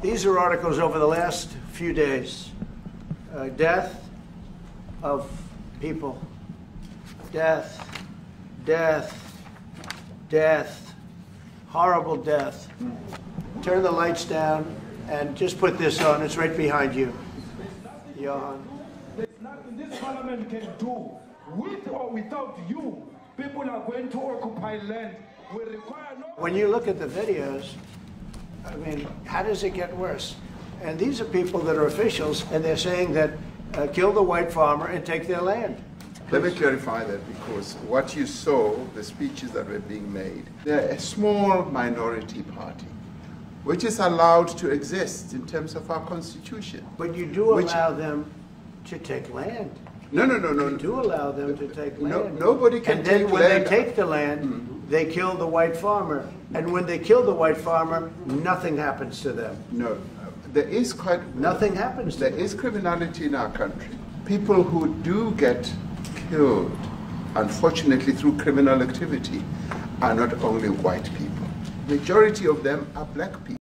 These are articles over the last few days. Death of people. Death, death, death, horrible death. Turn the lights down and just put this on. It's right behind you. Johan. There's nothing this parliament can do. With or without you, people are going to occupy land. We require no... When you look at the videos, I mean, how does it get worse? And these are people that are officials, and they're saying that kill the white farmer and take their land. Let me clarify that, because what you saw, the speeches that were being made, they're a small minority party, which is allowed to exist in terms of our constitution. But you do allow them to take land. No. You do allow them to take land. Nobody can take land. And then when they take the land, they kill the white farmer. And when they kill the white farmer, nothing happens to them. No, there is nothing happens to them. There is criminality in our country. People who do get killed, unfortunately through criminal activity, are not only white people. Majority of them are black people.